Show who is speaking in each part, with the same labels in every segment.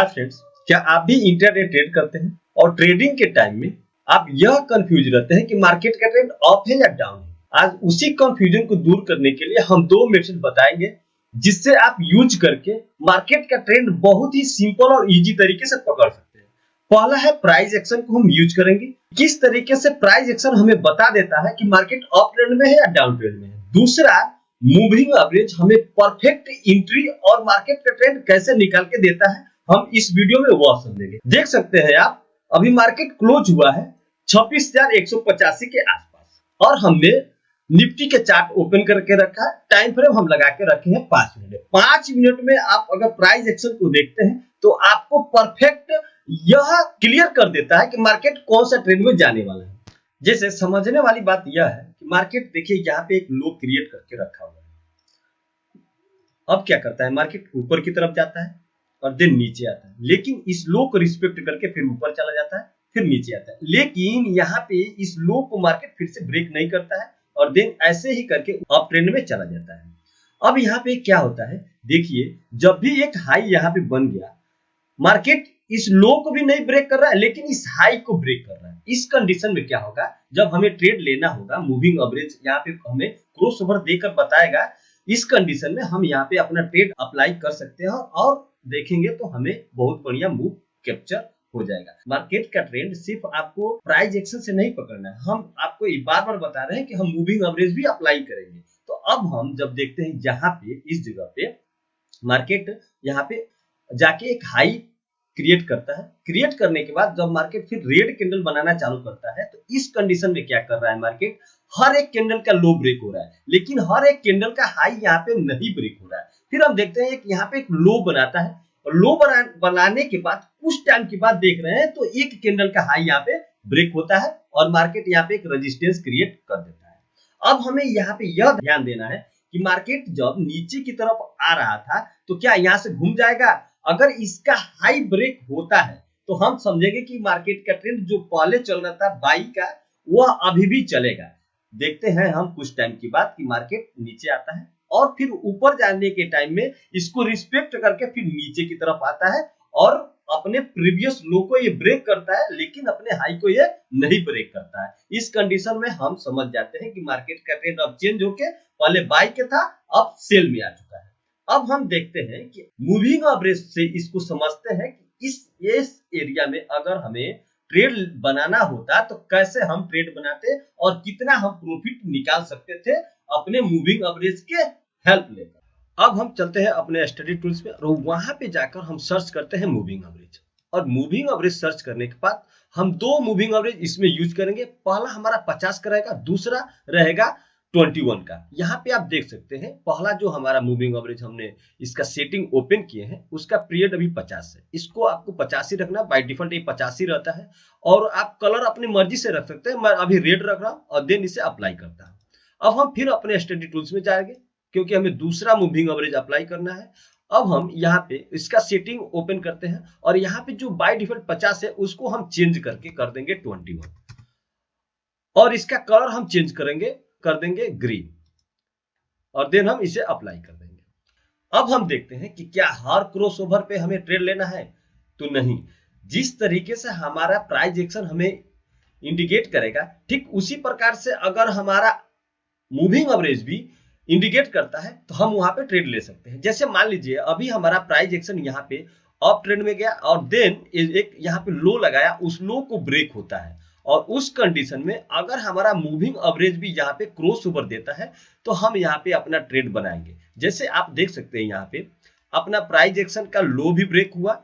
Speaker 1: Hi friends, क्या आप भी इंट्राडे ट्रेड करते हैं और ट्रेडिंग के टाइम में आप यह कंफ्यूज रहते हैं कि मार्केट का ट्रेंड अप है या डाउन है। आज उसी कंफ्यूजन को दूर करने के लिए हम दो मेथड बताएंगे जिससे आप यूज करके मार्केट का ट्रेंड बहुत ही सिंपल और इजी तरीके से पकड़ सकते हैं। पहला है प्राइस एक्शन को हम यूज करेंगे। किस तरीके से प्राइस एक्शन हमें बता देता है कि मार्केट अप ट्रेंड में है या डाउन ट्रेंड में है। दूसरा, मूविंग एवरेज हमें परफेक्ट एंट्री और मार्केट का ट्रेंड कैसे निकाल के देता है, हम इस वीडियो में वह समझेंगे। देख सकते हैं आप, अभी मार्केट क्लोज हुआ है 26,185 के आसपास और हमने निफ्टी के चार्ट ओपन करके रखा है। टाइम फ्रेम हम लगा के रखे हैं 5 मिनट। 5 मिनट में आप अगर प्राइस एक्शन को देखते हैं तो आपको परफेक्ट यह क्लियर कर देता है कि मार्केट कौन सा ट्रेंड में जाने वाला है। जैसे समझने वाली बात यह है कि मार्केट देखिए यहाँ पे एक लो क्रिएट करके रखा हुआ है। अब क्या करता है, मार्केट ऊपर की तरफ जाता है और देन नीचे आता है, लेकिन इस लो को रिस्पेक्ट करके फिर ऊपर चला जाता है, फिर नीचे आता है। लेकिन यहाँ पे इस लो को मार्केट फिर से ब्रेक नहीं करता है और देन ऐसे ही करके अप ट्रेंड में चला जाता है। अब यहाँ पे क्या होता है, देखिए जब भी एक हाई यहाँ पे बन गया, मार्केट इस लो को भी नहीं ब्रेक कर रहा है लेकिन इस हाई को ब्रेक कर रहा है। इस कंडीशन में क्या होगा, जब हमें ट्रेड लेना होगा, मूविंग एवरेज यहाँ पे हमें क्रॉस ओवर देकर बताएगा। इस कंडीशन में हम यहाँ पे अपना ट्रेड अप्लाई कर सकते हैं और देखेंगे तो हमें बहुत बढ़िया मूव कैप्चर हो जाएगा। मार्केट का ट्रेंड सिर्फ आपको प्राइस एक्शन से नहीं पकड़ना है, हम आपको बार बार बता रहे हैं कि हम मूविंग एवरेज भी अप्लाई करेंगे। तो अब हम जब देखते हैं यहाँ पे इस जगह पे मार्केट यहाँ पे जाके एक हाई क्रिएट करता है। क्रिएट करने के बाद जब मार्केट फिर रेड कैंडल बनाना चालू करता है तो इस कंडीशन में क्या कर रहा है, मार्केट हर एक कैंडल का लो ब्रेक हो रहा है लेकिन हर एक कैंडल का हाई यहाँ पे नहीं ब्रेक हो रहा है। फिर हम देखते हैं कि यहाँ पे एक लो बनाता है और लो बनाने के बाद कुछ टाइम के बाद देख रहे हैं तो एक कैंडल का हाई यहाँ पे ब्रेक होता है और मार्केट यहाँ पे एक रेजिस्टेंस क्रिएट कर देता है। अब हमें यहाँ पे यह ध्यान देना है कि मार्केट जब नीचे की तरफ आ रहा था तो क्या यहाँ से घूम जाएगा। अगर इसका हाई ब्रेक होता है तो हम समझेंगे कि मार्केट का ट्रेंड जो पहले चल रहा था बाई का, वह अभी भी चलेगा। देखते हैं हम कुछ टाइम के बाद कि मार्केट नीचे आता है और फिर ऊपर जाने के टाइम में इसको रिस्पेक्ट करके फिर नीचे की तरफ आता है और अपने प्रीवियस लो को ये ब्रेक करता है लेकिन अपने हाई को ये नहीं ब्रेक करता है। इस कंडीशन में हम समझ जाते हैं कि मार्केट का ट्रेंड अब चेंज होके पहले बाई के था, अब सेल में आ चुका है। अब हम देखते हैं कि मूविंग एवरेज से इसको समझते हैं कि इस एरिया में अगर हमें ट्रेड बनाना होता तो कैसे हम ट्रेड बनाते और कितना हम प्रॉफिट निकाल सकते थे अपने मूविंग एवरेज के हेल्प लेकर। अब हम चलते हैं अपने स्टडी टूल्स पे और वहां पे जाकर हम सर्च करते हैं मूविंग एवरेज। और मूविंग एवरेज सर्च करने के बाद हम दो मूविंग एवरेज इसमें यूज करेंगे। पहला हमारा 50 का रहेगा, दूसरा रहेगा 21 का। यहाँ पे आप देख सकते हैं पहला जो हमारा मूविंग एवरेज हमने इसका सेटिंग ओपन किए हैं उसका पीरियड अभी 50 है। इसको आपको 50 ही रखना, बाय डिफॉल्ट ये 50 ही रहता है और आप कलर अपनी मर्जी से रख सकते हैं। मैं अभी रेड रख रहा हूँ और देन इसे अप्लाई करता हूँ। अब हम फिर अपने स्टडी टूल्स में जाएंगे क्योंकि हमें दूसरा मूविंग एवरेज अप्लाई करना है। अब हम यहाँ पे इसका सेटिंग ओपन करते हैं और यहाँ पे जो बाय डिफॉल्ट 50 है उसको हम चेंज करके कर देंगे 21 और इसका कलर हम चेंज कर देंगे ग्रीन और देन हम इसे अप्लाई कर देंगे। अब हम देखते हैं कि क्या हर क्रॉसओवर पे हमें ट्रेड लेना है, तो नहीं। जिस तरीके से हमारा प्राइस एक्शन हमें इंडिकेट करेगा ठीक उसी प्रकार से अगर हमारा मूविंग एवरेज भी इंडिकेट करता है तो हम वहां पे ट्रेड ले सकते हैं। जैसे मान लीजिए अभी हमारा प्राइस एक्शन यहाँ पे अप ट्रेंड में गया और देन एक यहाँ पे लो लगाया, उस लो को ब्रेक होता है और उस कंडीशन में अगर हमारा मूविंग एवरेज भी यहाँ पे क्रॉस ओवर देता है तो हम यहाँ पे अपना ट्रेड बनाएंगे। जैसे आप देख सकते हैं यहाँ पे अपना प्राइस एक्शन का लो भी ब्रेक हुआ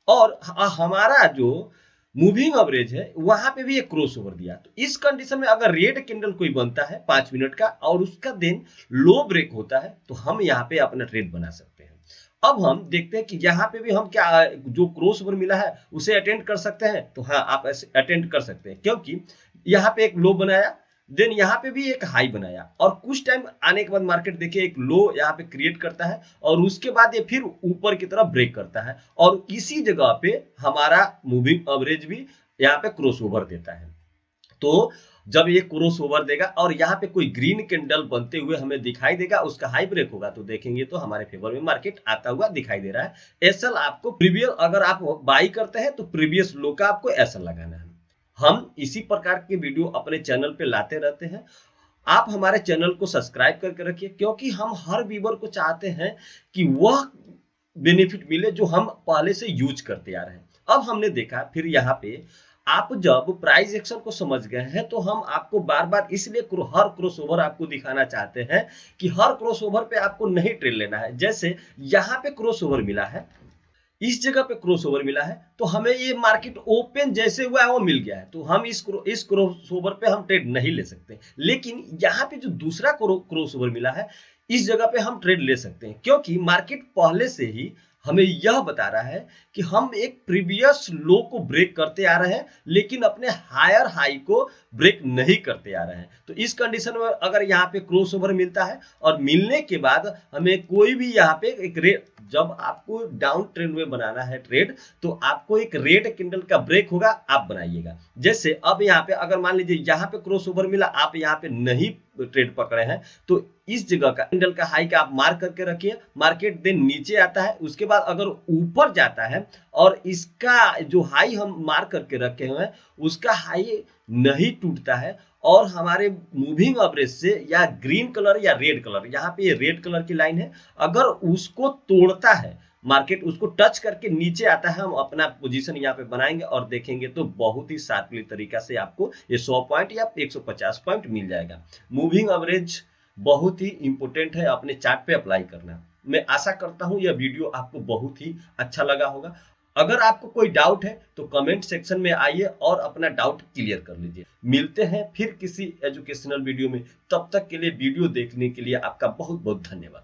Speaker 1: और हमारा जो मूविंग एवरेज है वहां पे भी एक क्रॉस ओवर दिया। तो इस कंडीशन में अगर रेड कैंडल कोई बनता है 5 मिनट का और उसका दिन लो ब्रेक होता है तो हम यहाँ पे अपना ट्रेड बना सकते हैं। अब हम देखते हैं कि यहाँ पे भी हम क्या जो क्रॉस ओवर मिला है उसे अटेंड कर सकते हैं। तो हाँ, आप ऐसे अटेंड कर सकते हैं क्योंकि यहाँ पे एक लो बनाया, देन यहाँ पे भी एक हाई बनाया और कुछ टाइम आने के बाद मार्केट देखिए एक लो यहाँ पे क्रिएट करता है और उसके बाद ये फिर ऊपर की तरफ ब्रेक करता है और इसी जगह पे हमारा मूविंग एवरेज भी यहाँ पे क्रॉस ओवर देता है। तो जब ये क्रॉस ओवर देगा और यहाँ पे कोई ग्रीन कैंडल बनते हुए हमें दिखाई देगा, उसका हाई ब्रेक होगा तो देखेंगे तो हमारे फेवर में मार्केट आता हुआ दिखाई दे रहा है। एसएल आपको प्रीवियस, अगर आप बाई करते हैं तो प्रीवियस लो का आपको एसएल लगाना है। हम इसी प्रकार के वीडियो अपने चैनल पे लाते रहते हैं। आप हमारे चैनल को सब्सक्राइब करके रखिए, क्योंकि हम हर व्यूअर को चाहते हैं कि वह बेनिफिट मिले जो हम पहले से यूज करते आ रहे हैं। अब हमने देखा फिर यहाँ पे आप जब प्राइस एक्शन को समझ गए हैं तो हम आपको बार बार इसलिए हर क्रॉसओवर आपको दिखाना चाहते हैं कि हर क्रॉसओवर पे आपको नहीं ट्रेड लेना है। जैसे यहाँ पे क्रॉसओवर मिला है, इस जगह पे क्रॉसओवर मिला है, तो हमें ये मार्केट ओपन जैसे हुआ है वो मिल गया है, तो हम इस क्रॉसओवर पे हम ट्रेड नहीं ले सकते। लेकिन यहाँ पे जो दूसरा क्रॉसओवर मिला है, इस जगह पे हम ट्रेड ले सकते हैं, क्योंकि मार्केट पहले से ही हमें यह बता रहा है कि हम एक प्रीवियस लो को ब्रेक करते आ रहे हैं, लेकिन अपने हायर हाई को ब्रेक नहीं करते आ रहे हैं। तो इस कंडीशन में अगर यहाँ पे क्रॉसओवर मिलता है और मिलने के बाद हमें कोई भी यहाँ पे एक रेट, जब आपको डाउन ट्रेंड में बनाना है ट्रेड, तो आपको एक रेड कैंडल का ब्रेक होगा, आप बनाइएगा। जैसे अब यहाँ पे अगर मान लीजिए यहाँ पे क्रॉसओवर मिला, आप यहाँ पे नहीं ट्रेड पकड़े हैं, तो इस जगह का कैंडल का हाई का आप मार्क करके रखिए। मार्केट दिन नीचे आता है, उसके बाद अगर ऊपर जाता है और इसका जो हाई हम मार्क करके रखे हुए हैं उसका हाई नहीं टूटता है और हमारे मूविंग एवरेज से या ग्रीन कलर या रेड कलर, यहाँ पे ये रेड कलर की लाइन है, अगर उसको तोड़ता है मार्केट, उसको टच करके नीचे आता है, हम अपना पोजीशन यहाँ पे बनाएंगे और देखेंगे तो बहुत ही शार्पली तरीका से आपको ये 100 पॉइंट या 150 पॉइंट मिल जाएगा। मूविंग एवरेज बहुत ही इंपॉर्टेंट है अपने चार्ट पे अप्लाई करना। मैं आशा करता हूं यह वीडियो आपको बहुत ही अच्छा लगा होगा। अगर आपको कोई डाउट है तो कमेंट सेक्शन में आइए और अपना डाउट क्लियर कर लीजिए। मिलते हैं फिर किसी एजुकेशनल वीडियो में, तब तक के लिए वीडियो देखने के लिए आपका बहुत बहुत धन्यवाद।